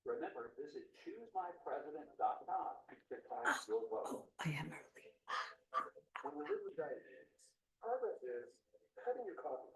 Remember, visit choosemypresident.com to cast your vote. I am early. When we live with diabetes, progress is cutting your coffee.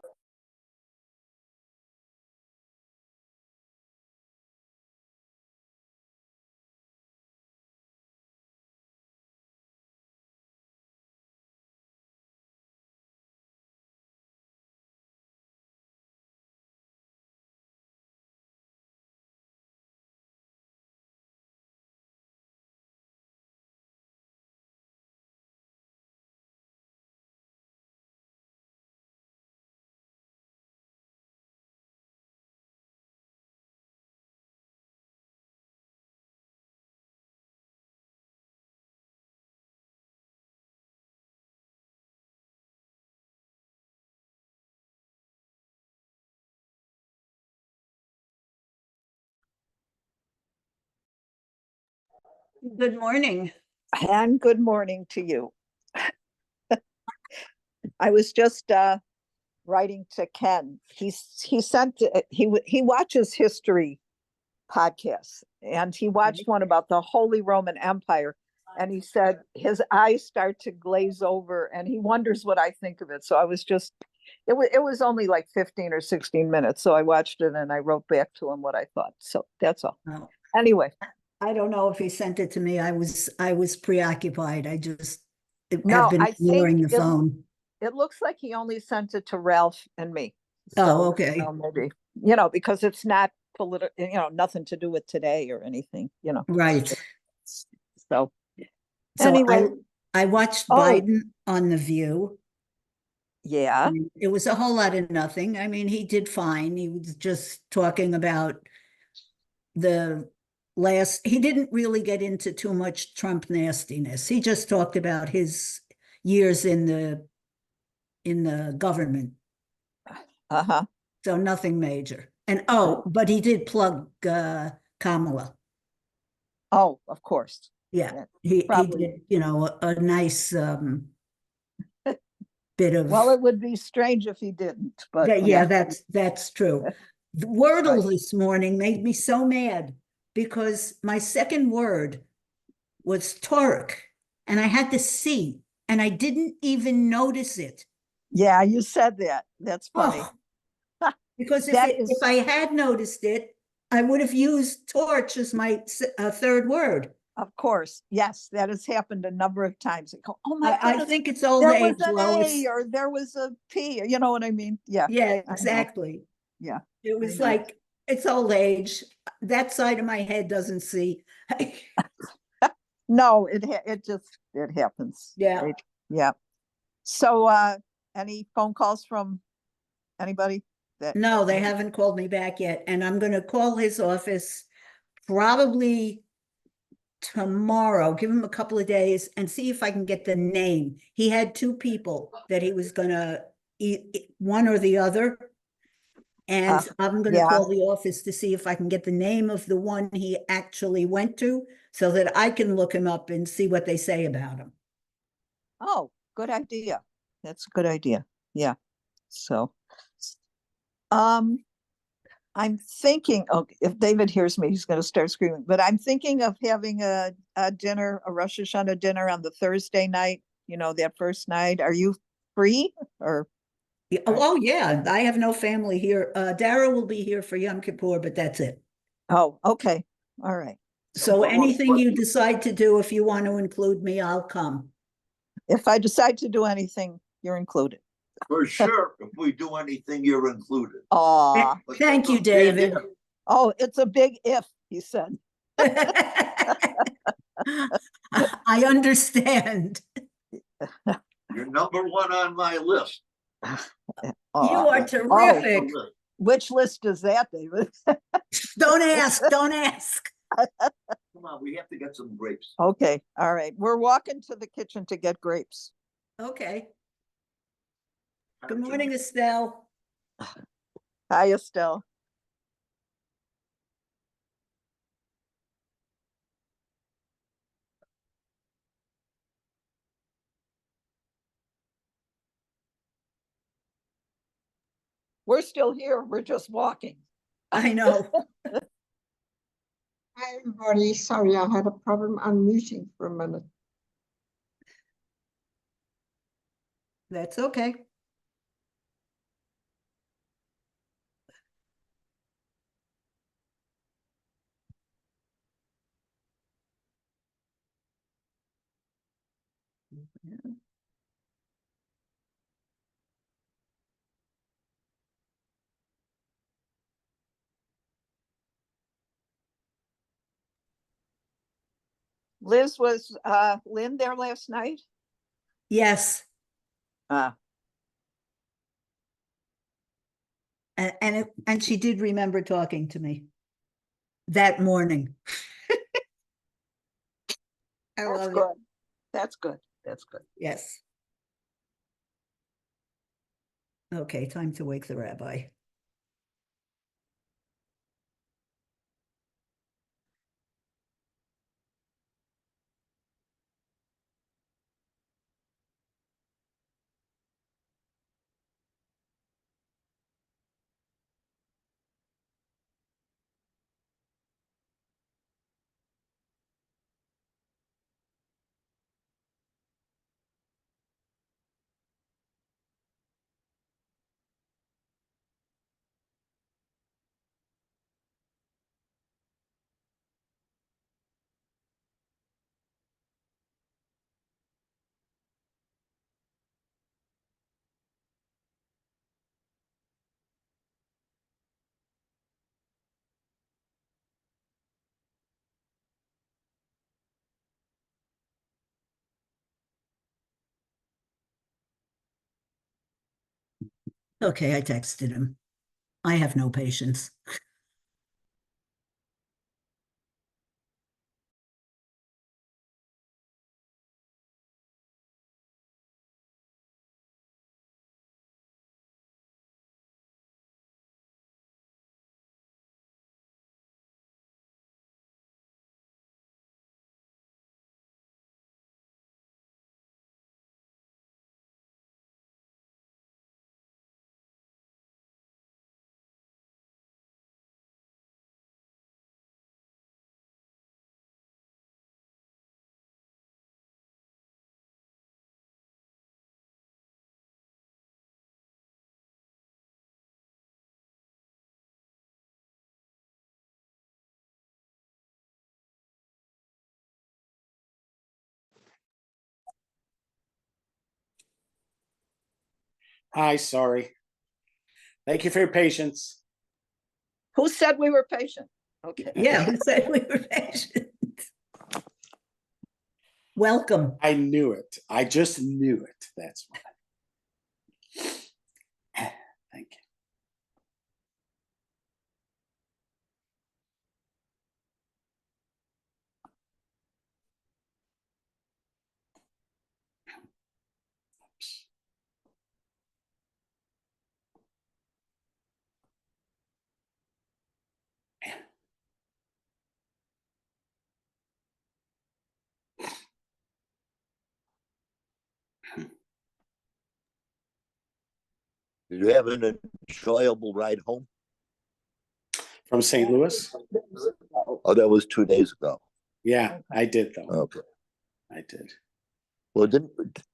Good morning. And good morning to you. I was just writing to Ken. He watches history podcasts, and he watched one about the Holy Roman Empire, and he said his eyes start to glaze over, and he wonders what I think of it. So I was just, it was only like 15 or 16 minutes, so I watched it and I wrote back to him what I thought. So that's all. Oh, Anyway, I don't know if he sent it to me. I was preoccupied. I just No, have been I ignoring the think phone. it looks like he only sent it to Ralph and me. Oh, okay. Maybe, because it's not political, nothing to do with today or anything, Right. So So anyway, I watched Oh. Biden on The View. yeah, And it was a whole lot of nothing. I mean, he did fine. He was just talking about he didn't really get into too much Trump nastiness. He just talked about his years in the government. uh-huh. So nothing major. And but he did plug Kamala. Oh, of course. Yeah, he did, a nice bit of. Well, it would be strange if he didn't, but yeah, that's true. The Wordle Right. this morning made me so mad because my second word was toric, and I had to see, and I didn't even notice it. Yeah, you said that. That's funny. Because That if I had noticed it, I would have used torch as my third word. Of course, yes, that has happened a number of times. Oh my I goodness, think it's old there age, was an Lois. A or there was a P, you know what I mean? Yeah. Yeah, I know. exactly. Yeah. It was know. like, it's old age. That side of my head doesn't see. No, it happens. Yeah. Yeah. So any phone calls from anybody that No, they haven't called me back yet. And I'm going to call his office probably tomorrow, give him a couple of days and see if I can get the name. He had two people that he was going to eat, one or the other. And I'm going to call the office to see if I can get the name of the one he actually went to so that I can look him up and see what they say about him. Oh, good idea. That's a good idea. Yeah. So I'm thinking, if David hears me, he's going to start screaming, but I'm thinking of having a dinner, a Rosh Hashanah dinner on the Thursday night, that first night. Are you free or? Yeah. Oh, yeah. I have no family here. Dara will be here for Yom Kippur, but that's it. Oh, okay. All right. So anything you decide to do, if you want to include me, I'll come. If I decide to do anything, you're included. For sure, if we do anything, you're included. Oh, thank you, David. Oh, it's a big if, he said. I understand. You're number one on my list. You are terrific. Which list is that, David? Don't ask. Don't ask. Come on, we have to get some grapes. Okay. All right. We're walking to the kitchen to get grapes. Okay. Good morning, Estelle. Hi, Estelle. We're still here. We're just walking. I know. Hi, everybody. Sorry, I had a problem unmuting for a minute. That's okay. Liz, was Lynn there last night? Yes, Ah, and she did remember talking to me that morning. I that's love it. good. That's good. That's good. Yes. Okay, time to wake the rabbi. Okay, I texted him. I have no patience. Hi, sorry. Thank you for your patience. Who said we were patient? Okay. Yeah, who said we were patient? Welcome. I knew it. I just knew it. That's why. Thank you. Oops. Did you have an enjoyable ride home? From St. Louis? Oh, that was 2 days ago. Yeah, I did though. Okay. I did. Well,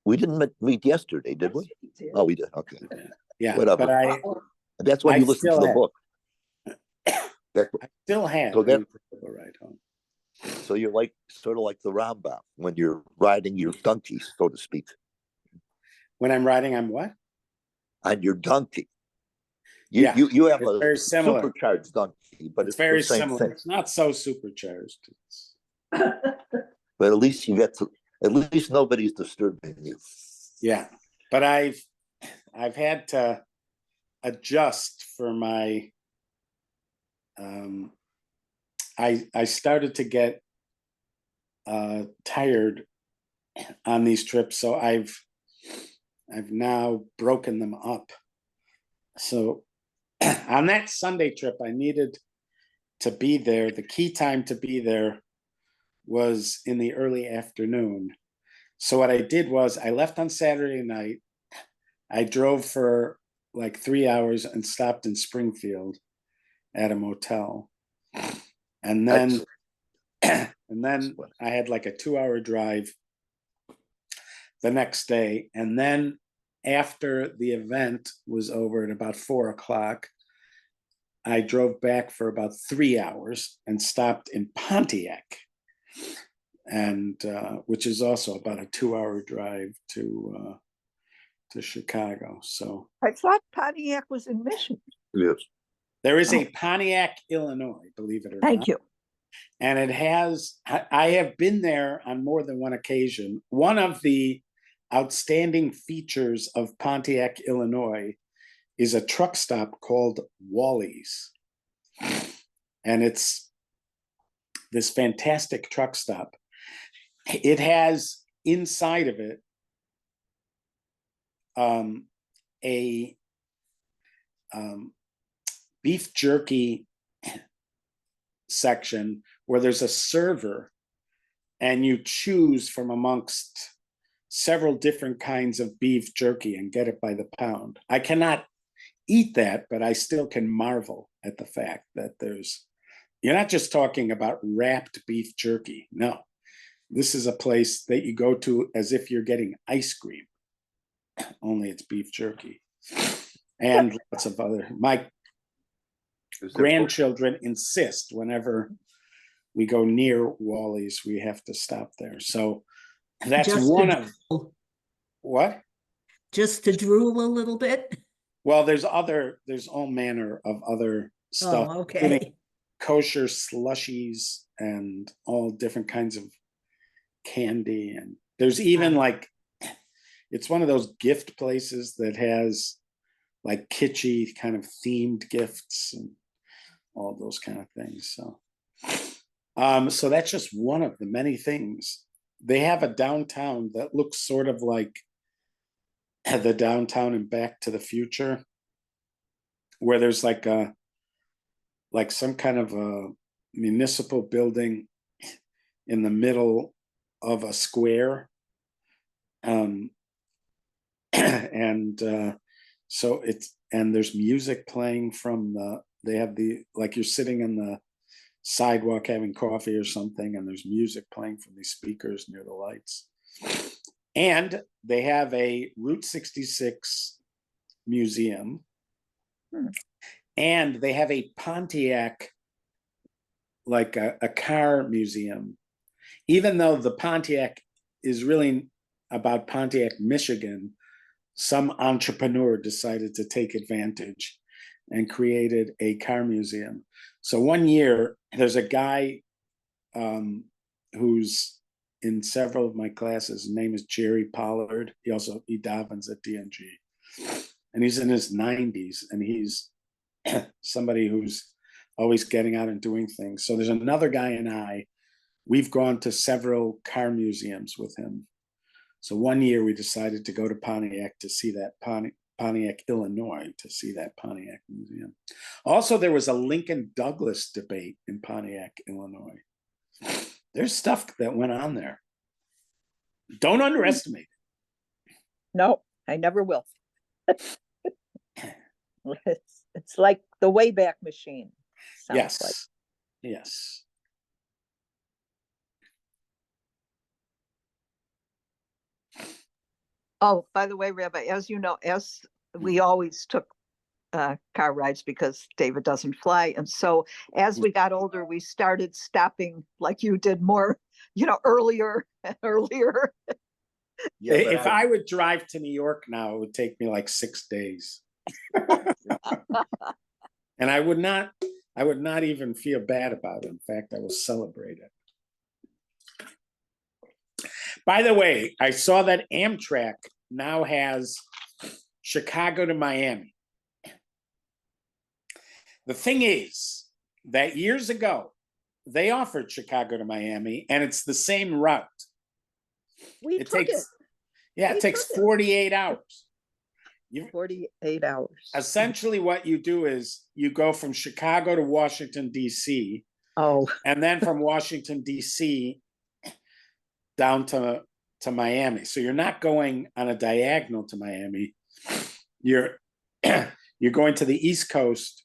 we didn't meet yesterday, did we? Oh, we did. Okay. Yeah, Whatever. but That's when I you listen to still the have- book. I still had So a that- ride home. So you're like sort of like the Rambam when you're riding your donkey, so to speak, When I'm riding, I'm what? on your donkey. Yeah, You have it's a very similar. supercharged donkey, but It's it's very the same similar. thing. It's not so supercharged. It's... But at least you get to. At least nobody's disturbing you. Yeah, but I've had to adjust for my. I started to get tired on these trips, so I've now broken them up. So on that Sunday trip, I needed to be there. The key time to be there was in the early afternoon. So what I did was I left on Saturday night. I drove for like 3 hours and stopped in Springfield at a motel. And then And then I had like a 2-hour drive the next day. And then after the event was over at about 4 o'clock, I drove back for about 3 hours and stopped in Pontiac, and which is also about a 2-hour drive to Chicago. So I thought Pontiac was in Michigan. Yes. there is a Pontiac, Illinois, believe it or not. Thank you. And it has, I have been there on more than one occasion. One of the outstanding features of Pontiac, Illinois is a truck stop called Wally's. And it's this fantastic truck stop. It has inside of it a beef jerky section where there's a server and you choose from amongst several different kinds of beef jerky and get it by the pound. I cannot eat that, but I still can marvel at the fact that you're not just talking about wrapped beef jerky. No, this is a place that you go to as if you're getting ice cream, only it's beef jerky. And lots of other, my grandchildren insist whenever we go near Wally's, we have to stop there. So that's Just one to of drool. what? Just to drool a little bit. Well, there's all manner of other stuff, Oh, including okay. kosher slushies and all different kinds of candy. And there's even like, it's one of those gift places that has like kitschy kind of themed gifts and all those kind of things. So that's just one of the many things. They have a downtown that looks sort of like the downtown in Back to the Future, where there's like some kind of a municipal building in the middle of a square. So there's music playing from like you're sitting in the sidewalk having coffee or something, and there's music playing from these speakers near the lights. And they have a Route 66 museum. And they have a Pontiac, like a car museum, even though the Pontiac is really about Pontiac, Michigan. Some entrepreneur decided to take advantage and created a car museum. So one year, there's a guy who's in several of my classes. His name is Jerry Pollard. He davens at DNG. And he's in his 90s, and he's somebody who's always getting out and doing things. So there's another guy and we've gone to several car museums with him. So one year we decided to go to Pontiac to see that Pontiac, Illinois, to see that Pontiac museum. Also, there was a Lincoln Douglas debate in Pontiac, Illinois. There's stuff that went on there. Don't underestimate it. No, I never will. It's like the Wayback Machine. Yes. Like. Yes. Oh, by the way, Rabbi, as you know, as we always took car rides because David doesn't fly. And so as we got older, we started stopping like you did more, earlier and earlier. Yeah, if I would drive to New York now, it would take me like 6 days. And I would not even feel bad about it. In fact, I will celebrate it. By the way, I saw that Amtrak now has Chicago to Miami. The thing is that years ago, they offered Chicago to Miami, and it's the same route. It takes 48 hours. 48 hours. Essentially, what you do is you go from Chicago to Washington, D.C. Oh. And then from Washington, D.C. down to Miami. So you're not going on a diagonal to Miami. You're going to the East Coast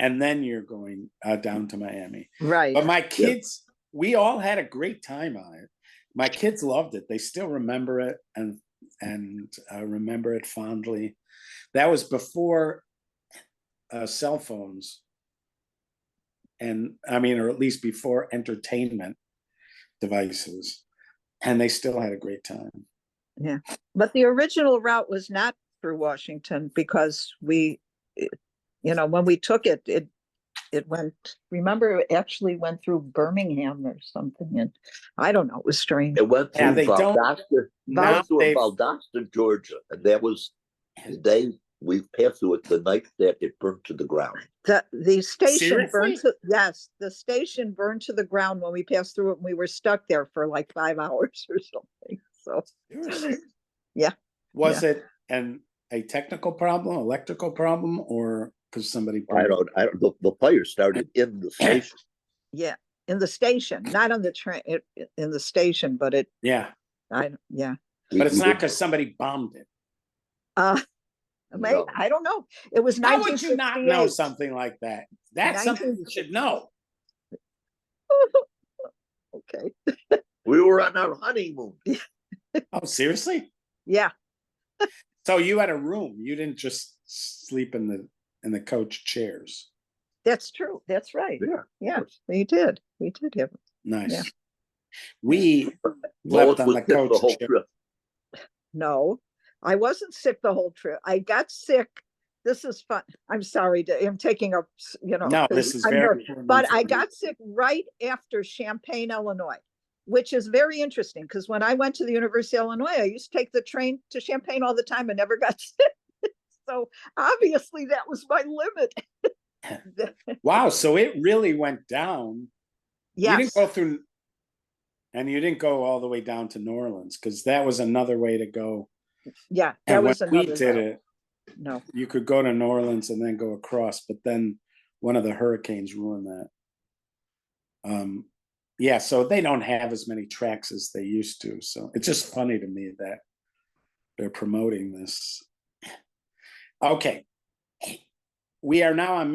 and then you're going down to Miami. Right. But my kids, we all had a great time on it. My kids loved it. They still remember it and remember it fondly. That was before cell phones, and or at least before entertainment devices, and they still had a great time. Yeah. But the original route was not through Washington because when we took it, it went, remember, it actually went through Birmingham or something. And I don't know, it was strange. It went Yeah, through they don't- now they've- Valdosta, Georgia, and that was the day we passed through it. The night that it burned to the ground. The station burned Seriously? the station burned to the ground when we passed through it, and we were stuck there for like 5 hours or something. So Seriously? Yeah. Was it a technical problem, electrical problem, or because somebody I broke don't. The fire started in the station. yeah, in the station, not on the train, in the station, but it? Yeah, yeah. but it's We not did- because somebody bombed it. Maybe, No. I don't know. It was How would you not know 1968. something like that? That's something you should know. Okay. We were on our honeymoon. Oh, seriously? Yeah. So you had a room. You didn't just sleep in the coach chairs. That's true. That's right. Yeah. Yeah, we did. We did have. Nice. Yeah. We Lois slept on was the sick the coach whole chair. trip. No, I wasn't sick the whole trip. I got sick. This is fun. I'm sorry. I'm taking up, No, this is I'm very very- important But I information. got sick right after Champaign, Illinois, which is very interesting because when I went to the University of Illinois, I used to take the train to Champaign all the time and never got sick. So obviously that was my limit. Wow, so it really went down. You Yes. didn't go through, and you didn't go all the way down to New Orleans because that was another way to go. Yeah, And that when was we another. did route. it, No. you could go to New Orleans and then go across, but then one of the hurricanes ruined that. Yeah, so they don't have as many tracks as they used to. So it's just funny to me that they're promoting this. Okay. We are now on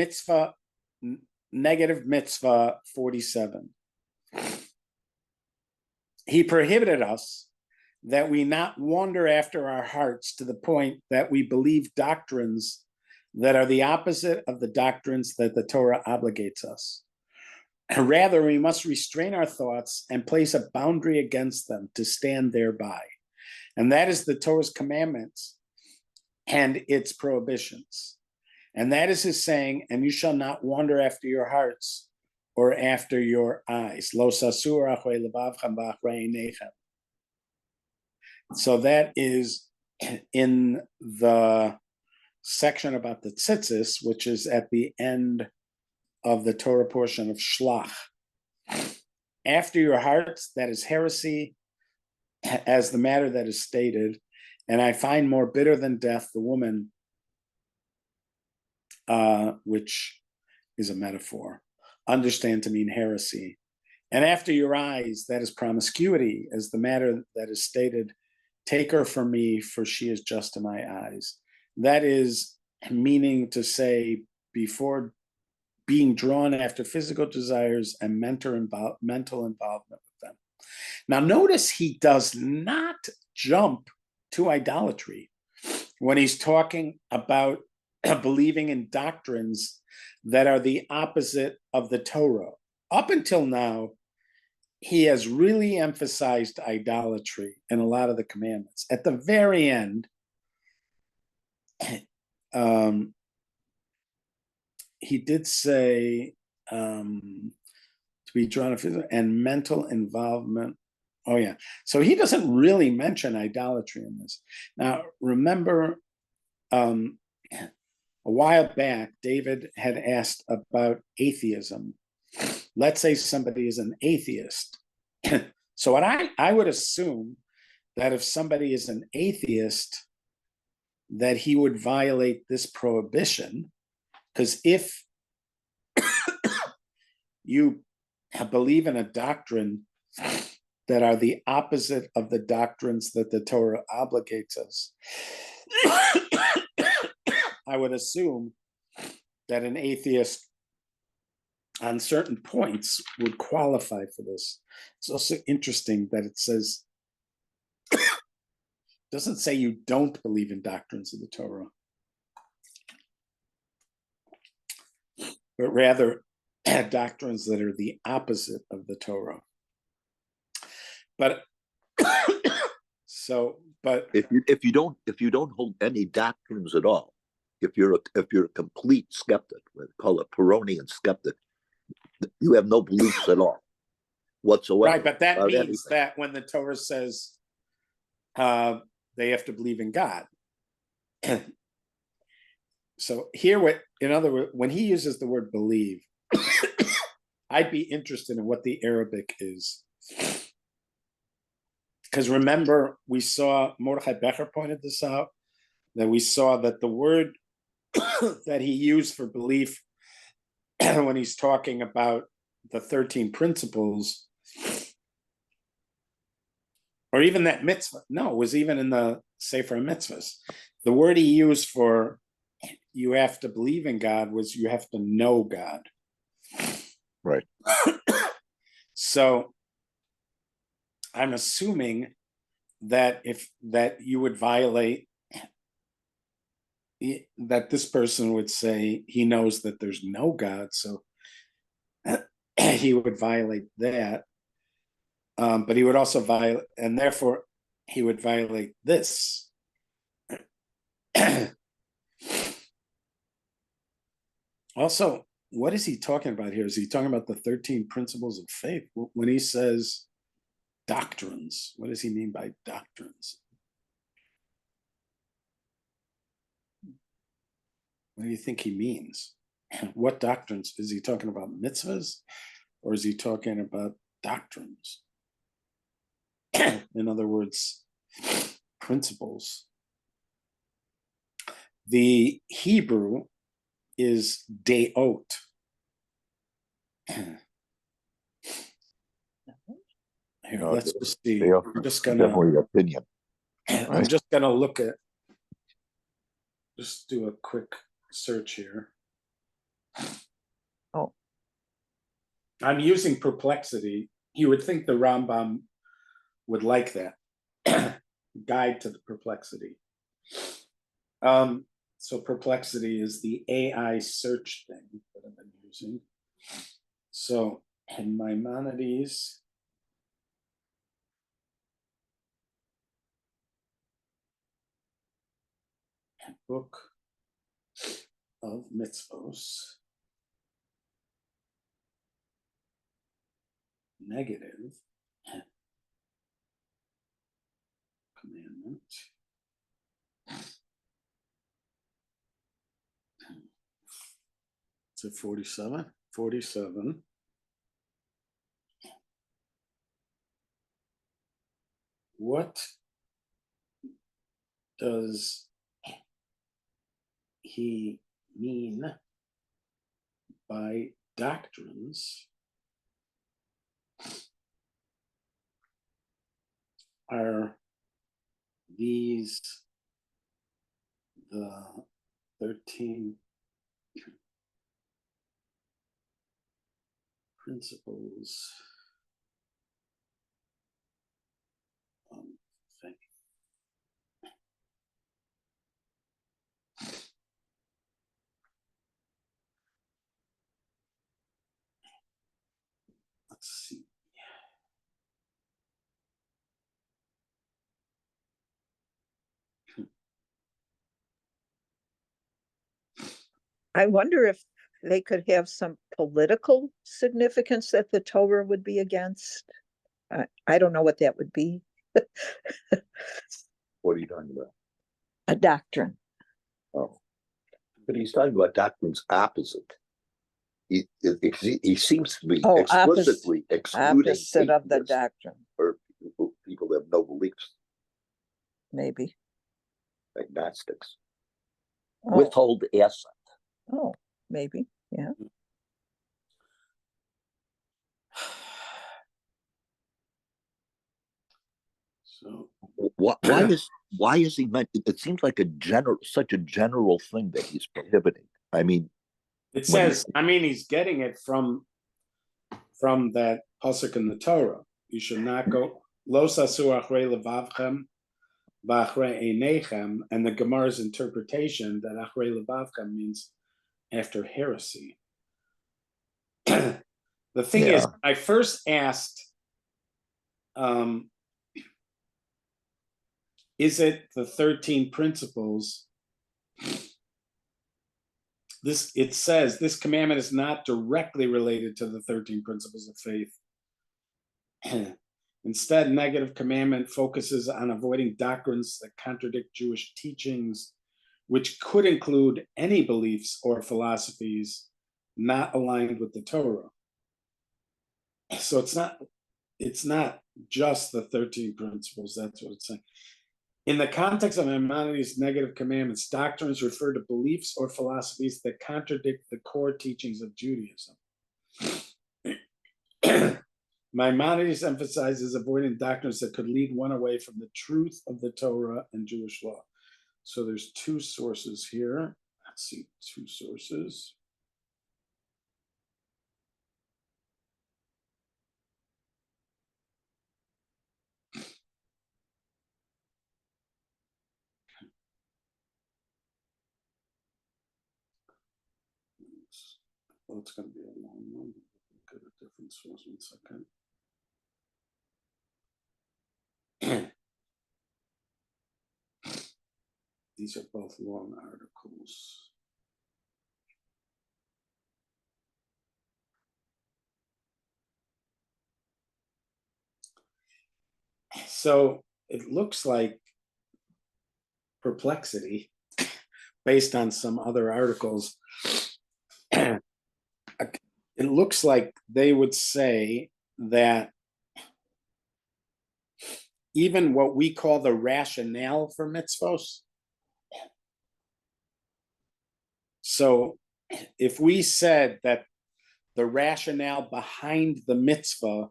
negative mitzvah 47. He prohibited us that we not wander after our hearts to the point that we believe doctrines that are the opposite of the doctrines that the Torah obligates us. Rather, we must restrain our thoughts and place a boundary against them to stand thereby. And that is the Torah's commandments and its prohibitions. And that is his saying, and you shall not wander after your hearts or after your eyes. Lo sasur achoi lebavchem b'achrei einechem. So that is in the section about the tzitzis, which is at the end of the Torah portion of Shlach. After your hearts, that is heresy, as the matter that is stated. And I find more bitter than death the woman, which is a metaphor, understand to mean heresy. And after your eyes, that is promiscuity, as the matter that is stated, take her from me, for she is just in my eyes. That is meaning to say, before being drawn after physical desires and mental involvement with them. Now, notice he does not jump to idolatry when he's talking about believing in doctrines that are the opposite of the Torah. Up until now, he has really emphasized idolatry in a lot of the commandments. At the very end, he did say to be drawn to and mental involvement. Oh yeah, so he doesn't really mention idolatry in this. Now remember, a while back, David had asked about atheism. Let's say somebody is an atheist. So what I would assume that if somebody is an atheist, that he would violate this prohibition, because if you believe in a doctrine that are the opposite of the doctrines that the Torah obligates us, I would assume that an atheist on certain points would qualify for this. It's also interesting that it says, doesn't say you don't believe in doctrines of the Torah, but rather doctrines that are the opposite of the Torah. But but if you don't hold any doctrines at all, if you're a complete skeptic, we call it Pyrrhonian skeptic, you have no beliefs at all whatsoever. right, but that about means anything. that when the Torah says they have to believe in God. So here, in other words, when he uses the word believe, I'd be interested in what the Arabic is. Because remember, we saw, Mordechai Becher pointed this out, that we saw that the word that he used for belief when he's talking about the 13 principles, or even that mitzvah, no, it was even in the Sefer Mitzvahs. The word he used for you have to believe in God was you have to know God. Right. So I'm assuming that that you would violate, that this person would say he knows that there's no God, so he would violate that. But he would also violate, and therefore he would violate this. Also, what is he talking about here? Is he talking about the 13 principles of faith? When he says doctrines, what does he mean by doctrines? What do you think he means? What doctrines? Is he talking about mitzvahs, or is he talking about doctrines? In other words, principles. The Hebrew is deot. Here, let's just see. I'm just gonna definitely opinion. I'm just gonna look at, just do a quick search here. Oh. I'm using Perplexity. You would think the Rambam would like that. Guide to the Perplexity. So Perplexity is the AI search thing that I've been using. So in Maimonides, book of Mitzvos, negative commandment. Is it 47? 47. What does he mean by doctrines? Are these the 13 principles faith? Let's see. I wonder if they could have some political significance that the Torah would be against. I don't know what that would be. What are you talking about? A doctrine. Oh, but he's talking about doctrines opposite. He seems to be explicitly excluding Opposite of the atheists doctrine, or people that have no beliefs, maybe. agnostics. Oh, Withhold assent. oh, maybe, yeah. So Why is he meant? It seems like such a general thing that he's prohibiting. I mean, It says, I mean, he's getting it from that pasuk in the Torah. You should not go lo sasu achrei levavchem v'achrei einechem, and the Gemara's interpretation that achrei levavchem means after heresy. The thing is, I first asked, is it the 13 principles? It says this commandment is not directly related to the 13 principles of faith. Instead, negative commandment focuses on avoiding doctrines that contradict Jewish teachings, which could include any beliefs or philosophies not aligned with the Torah. So it's not just the 13 principles. That's what it's saying. In the context of Maimonides' negative commandments, doctrines refer to beliefs or philosophies that contradict the core teachings of Judaism. Maimonides emphasizes avoiding doctrines that could lead one away from the truth of the Torah and Jewish law. So there's two sources here. Let's see, two sources. Well, it's going to be a long one. Look at a different source. 1 second. These are both long articles. So it looks like Perplexity, based on some other articles, it looks like they would say that even what we call the rationale for mitzvos. So if we said that the rationale behind the mitzvah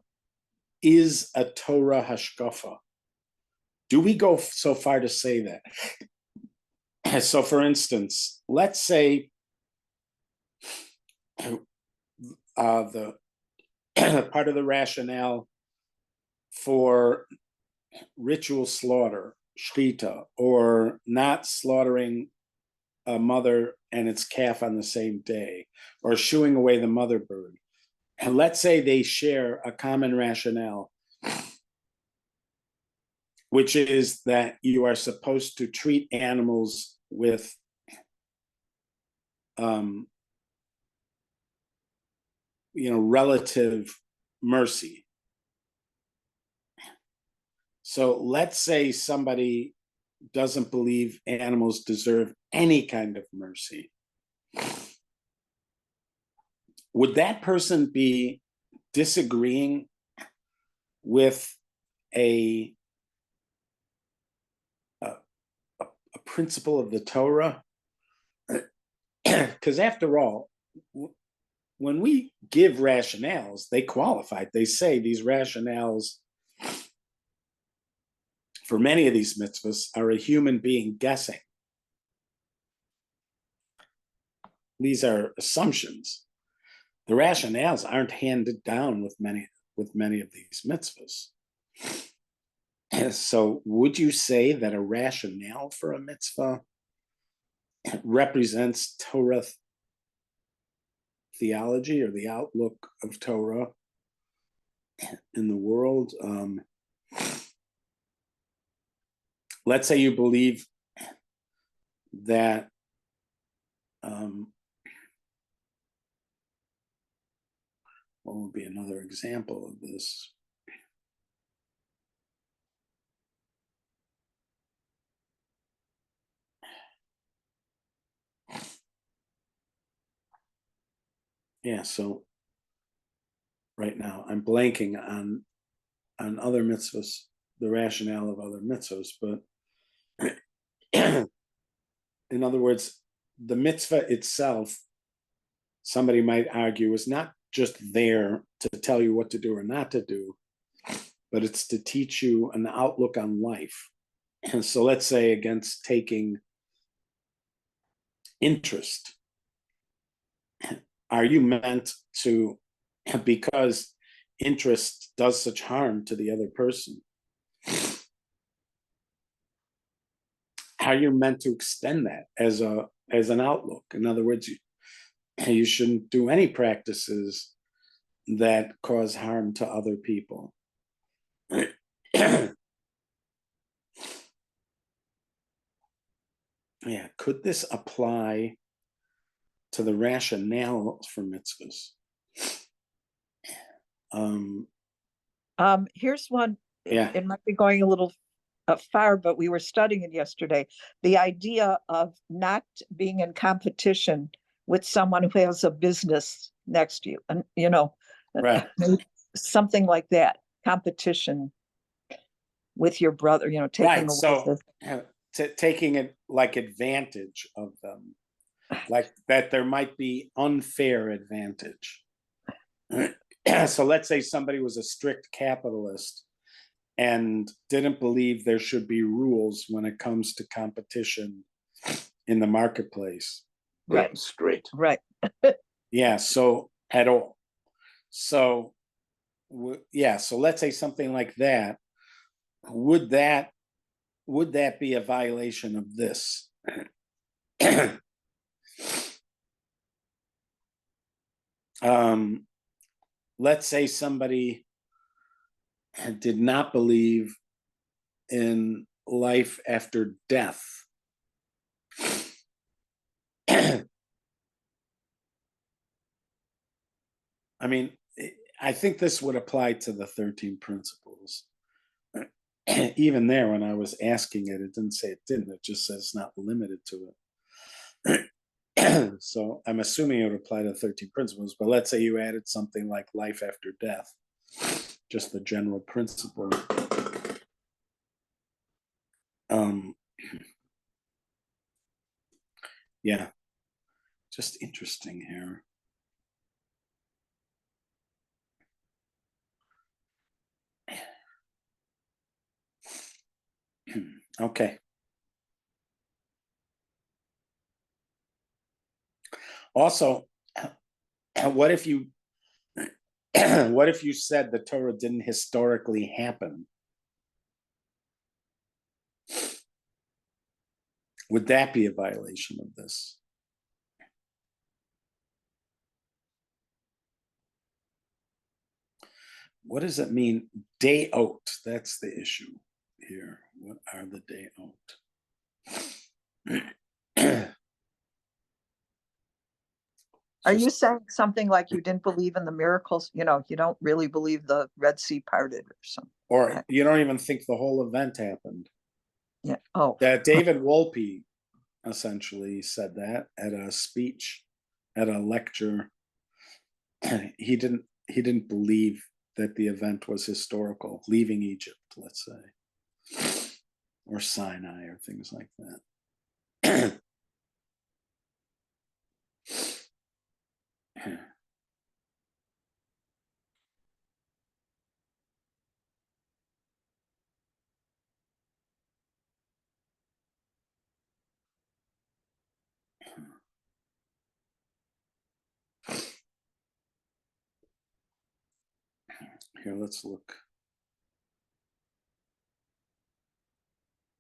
is a Torah hashkafa, do we go so far to say that? So for instance, let's say the part of the rationale for ritual slaughter, shchita, or not slaughtering a mother and its calf on the same day, or shooing away the mother bird. And let's say they share a common rationale, which is that you are supposed to treat animals with relative mercy. So let's say somebody doesn't believe animals deserve any kind of mercy. Would that person be disagreeing with a principle of the Torah? Because after all, when we give rationales, they qualify. They say these rationales for many of these mitzvahs are a human being guessing. These are assumptions. The rationales aren't handed down with many of these mitzvahs. So would you say that a rationale for a mitzvah represents Torah theology or the outlook of Torah in the world? Let's say you believe that what would be another example of this? Yeah, so right now I'm blanking on other mitzvahs, the rationale of other mitzvahs, but in other words, the mitzvah itself, somebody might argue, is not just there to tell you what to do or not to do, but it's to teach you an outlook on life. And so let's say against taking interest are you meant to, because interest does such harm to the other person, are you meant to extend that as an outlook? In other words, you shouldn't do any practices that cause harm to other people. Yeah, could this apply to the rationale for mitzvahs? Here's one. Yeah. It might be going a little far, but we were studying it yesterday. The idea of not being in competition with someone who has a business next to you, and Right. something like that, competition with your brother, taking Right. away So the- taking it like advantage of them, like that there might be unfair advantage. So let's say somebody was a strict capitalist and didn't believe there should be rules when it comes to competition in the marketplace. Right. Straight. Right. Yeah, so at all. So yeah, so let's say something like that. Would that be a violation of this? Let's say somebody did not believe in life after death. I mean, I think this would apply to the 13 principles. Even there, when I was asking it, it didn't say it didn't. It just says not limited to it. So I'm assuming it would apply to 13 principles, but let's say you added something like life after death, just the general principle. Yeah, just interesting here. Okay. Also, what if you said the Torah didn't historically happen? Would that be a violation of this? What does it mean? Deot. That's the issue here. What are the deot? Are you saying something like you didn't believe in the miracles? You don't really believe the Red Sea parted or something. Or you don't even think the whole event happened? Yeah. Oh. David Wolpe essentially said that at a speech, at a lecture. He didn't believe that the event was historical, leaving Egypt, let's say, or Sinai, or things like that. Here, let's look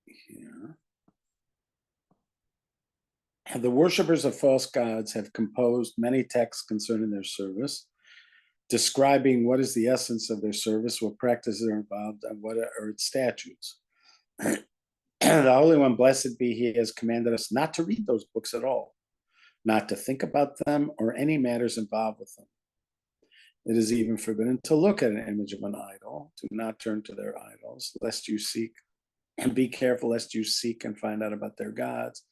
here. The worshippers of false gods have composed many texts concerning their service, describing what is the essence of their service, what practices are involved, and what are its statutes. The Holy One, blessed be He, has commanded us not to read those books at all, not to think about them or any matters involved with them. It is even forbidden to look at an image of an idol. Do not turn to their idols, lest you seek, and be careful lest you seek and find out about their gods.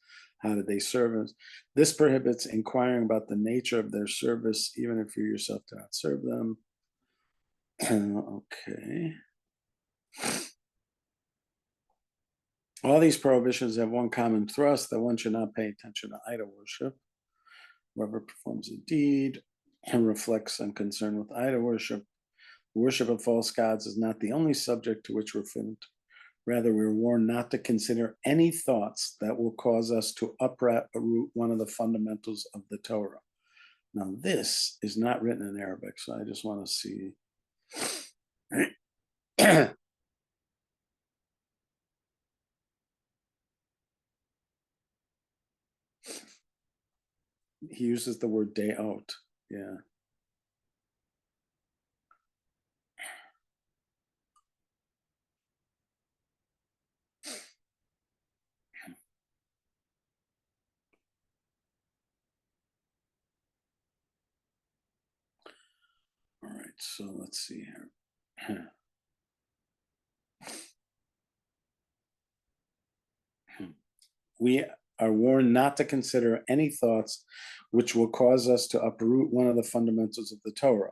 How did they serve us? This prohibits inquiring about the nature of their service, even if you yourself do not serve them. Okay. All these prohibitions have one common thrust, that one should not pay attention to idol worship. Whoever performs a deed and reflects on concern with idol worship, the worship of false gods is not the only subject to which we're fitted. Rather, we're warned not to consider any thoughts that will cause us to uproot one of the fundamentals of the Torah. Now, this is not written in Arabic, so I just want to see. He uses the word day out. Yeah. All right, so let's see here. We are warned not to consider any thoughts which will cause us to uproot one of the fundamentals of the Torah.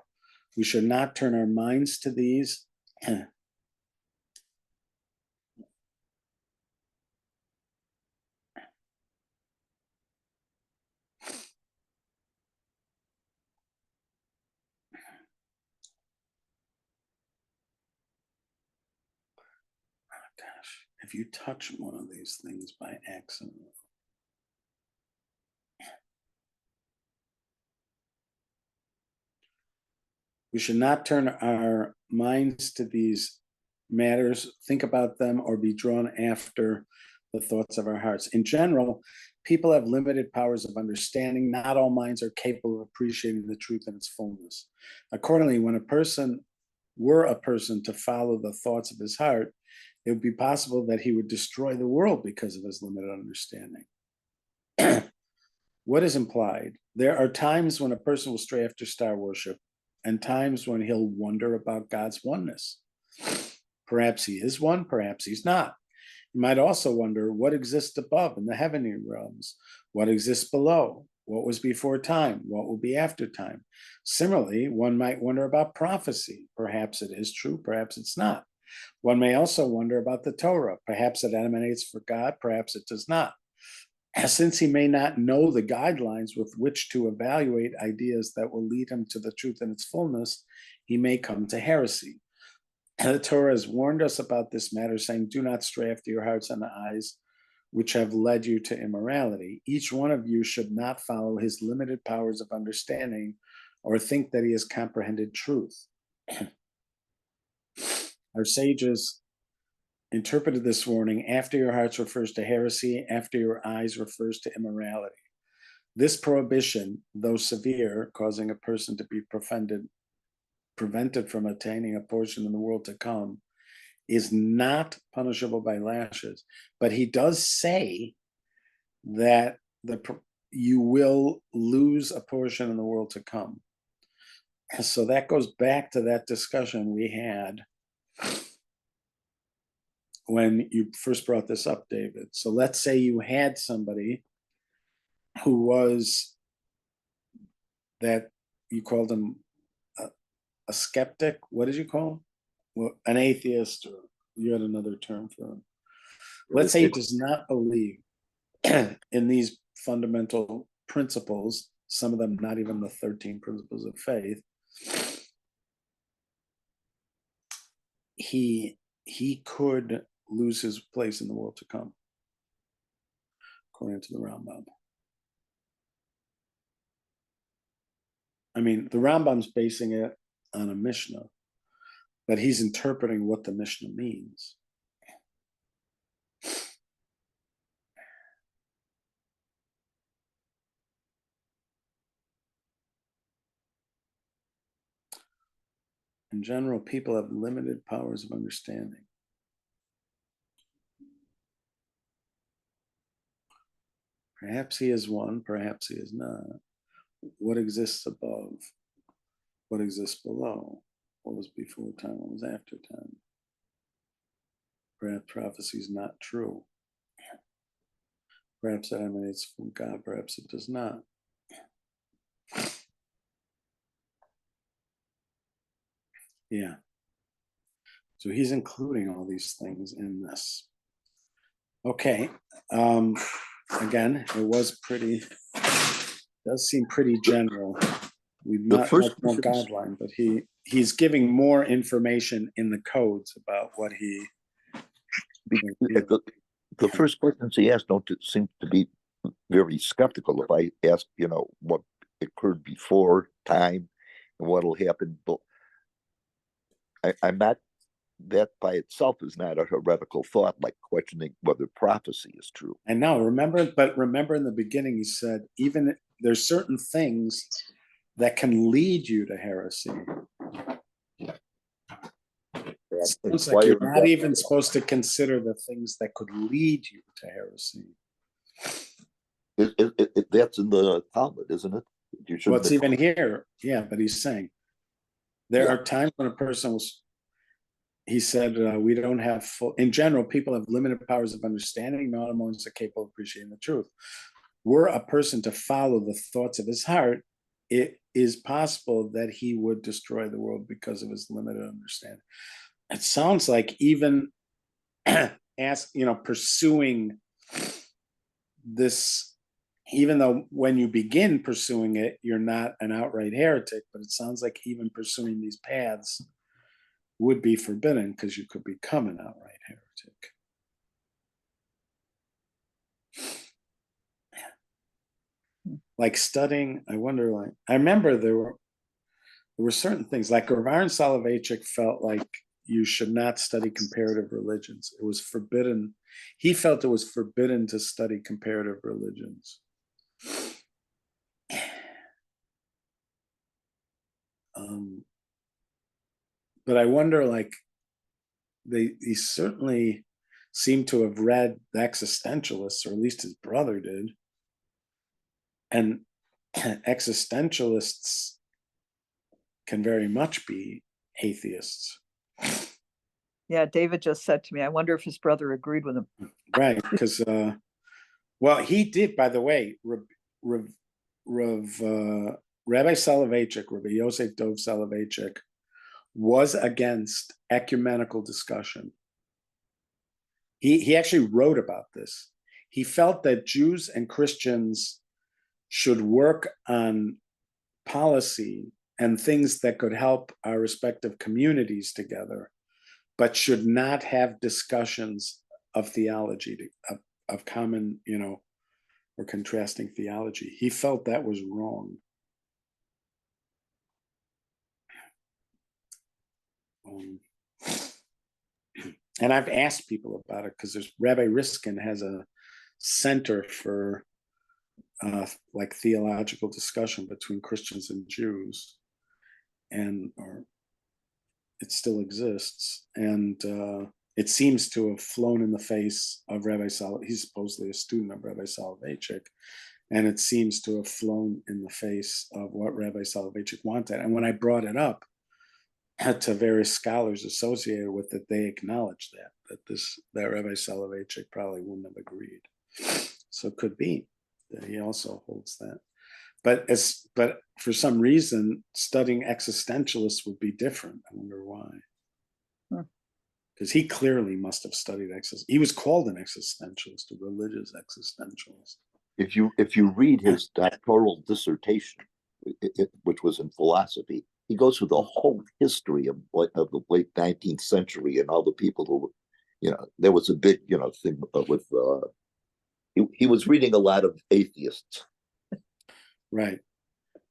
We should not turn our minds to these. Gosh, if you touch one of these things by accident, we should not turn our minds to these matters, think about them, or be drawn after the thoughts of our hearts. In general, people have limited powers of understanding. Not all minds are capable of appreciating the truth in its fullness. Accordingly, when a person were a person to follow the thoughts of his heart, it would be possible that he would destroy the world because of his limited understanding. What is implied? There are times when a person will stray after star worship and times when he'll wonder about God's oneness. Perhaps he is one, perhaps he's not. You might also wonder what exists above in the heavenly realms, what exists below, what was before time, what will be after time. Similarly, one might wonder about prophecy. Perhaps it is true, perhaps it's not. One may also wonder about the Torah. Perhaps it emanates from God, perhaps it does not. Since he may not know the guidelines with which to evaluate ideas that will lead him to the truth in its fullness, he may come to heresy. The Torah has warned us about this matter, saying, do not stray after your hearts and eyes, which have led you to immorality. Each one of you should not follow his limited powers of understanding or think that he has comprehended truth. Our sages interpreted this warning: after your hearts refers to heresy, after your eyes refers to immorality. This prohibition, though severe, causing a person to be prevented from attaining a portion in the world to come, is not punishable by lashes. But he does say that you will lose a portion in the world to come. So that goes back to that discussion we had when you first brought this up, David. So let's say you had somebody who was that you called him a skeptic. What did you call him? Well, an atheist, or you had another term for him. Let's say he does not believe in these fundamental principles, some of them not even the 13 principles of faith. He could lose his place in the world to come, according to the Rambam. I mean, the Rambam's basing it on a Mishnah, but he's interpreting what the Mishnah means. In general, people have limited powers of understanding. Perhaps he is one, perhaps he is not. What exists above? What exists below? What was before time? What was after time? Perhaps prophecy is not true. Perhaps it emanates from God, perhaps it does not. Yeah. So he's including all these things in this. Okay. Again, it was pretty, does seem pretty general. We've not much more guideline, but he's giving more information in the codes about what he. The first questions he asked don't seem to be very skeptical. If I ask, what it occurred before time and what'll happen. But I'm not, that by itself is not a heretical thought, like questioning whether prophecy is true. I know, remember in the beginning, he said, even there's certain things that can lead you to heresy. Sounds like you're not even supposed to consider the things that could lead you to heresy. That's in the Talmud, isn't it? Well, it's even here. Yeah, but he's saying there Yeah. are times when a person was, he said, we don't have full, in general, people have limited powers of understanding. Not all are capable of appreciating the truth. Were a person to follow the thoughts of his heart, it is possible that he would destroy the world because of his limited understanding. It sounds like even pursuing this, even though when you begin pursuing it, you're not an outright heretic, but it sounds like even pursuing these paths would be forbidden because you could become an outright heretic. Like studying, I wonder, I remember there were certain things, like Rav Aaron Soloveitchik felt like you should not study comparative religions. It was forbidden. He felt it was forbidden to study comparative religions. But I wonder, like, he certainly seemed to have read the existentialists, or at least his brother did. And existentialists can very much be atheists. Yeah, David just said to me, I wonder if his brother agreed with him. Right, because, well, he did, by the way, Rabbi Soloveitchik, Rabbi Yosef Dov Soloveitchik, was against ecumenical discussion. He actually wrote about this. He felt that Jews and Christians should work on policy and things that could help our respective communities together, but should not have discussions of theology, of common, or contrasting theology. He felt that was wrong. And I've asked people about it because there's Rabbi Riskin has a center for like theological discussion between Christians and Jews, or it still exists, and it seems to have flown in the face of Rabbi Soloveitchik. He's supposedly a student of Rabbi Soloveitchik, and it seems to have flown in the face of what Rabbi Soloveitchik wanted. And when I brought it up to various scholars associated with it, they acknowledged that Rabbi Soloveitchik probably wouldn't have agreed. So it could be that he also holds that. But for some reason, studying existentialists would be different. I wonder why. Because he clearly must have studied he was called an existentialist, a religious existentialist. If you read his doctoral dissertation, which was in philosophy, he goes through the whole history of the late 19th century and all the people who, there was a big, thing with. He was reading a lot of atheists. Right.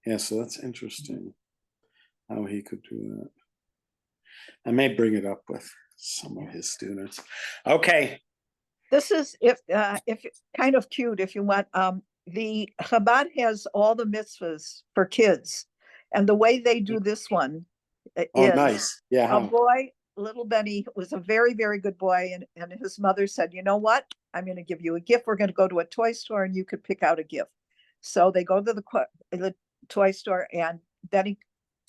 Yeah, so that's interesting how he could do that. I may bring it up with some of his students. Okay. This is if kind of cute if you want. The Chabad has all the mitzvahs for kids, and the way they do this one is nice. Yeah. a boy, little Benny, was a very, very good boy, and his mother said, you know what? I'm going to give you a gift. We're going to go to a toy store, and you could pick out a gift. So they go to the toy store, and then he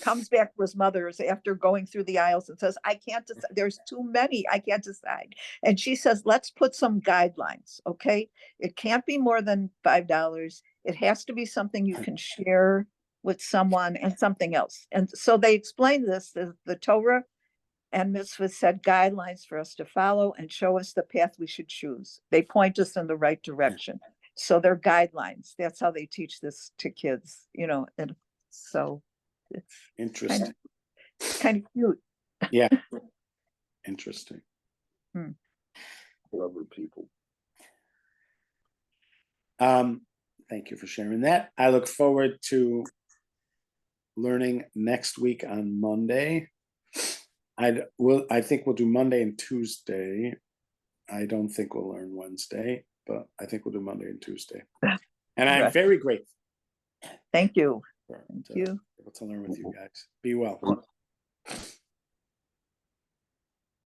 comes back to his mother's after going through the aisles and says, I can't decide. There's too many. I can't decide. And she says, let's put some guidelines. Okay. It can't be more than $5. It has to be something you can share with someone, and something else. And so they explained this, the Torah and Mitzvot set guidelines for us to follow and show us the path we should choose. They point us in the right direction. So they're guidelines. That's how they teach this to kids, and so it's interesting. Kind of cute. Yeah. Interesting. Clever people. Thank you for sharing that. I look forward to learning next week on Monday. I think we'll do Monday and Tuesday. I don't think we'll learn Wednesday, but I think we'll do Monday and Tuesday. And I'm Right. very grateful Thank you. for Thank you. able to learn with you guys. Be well.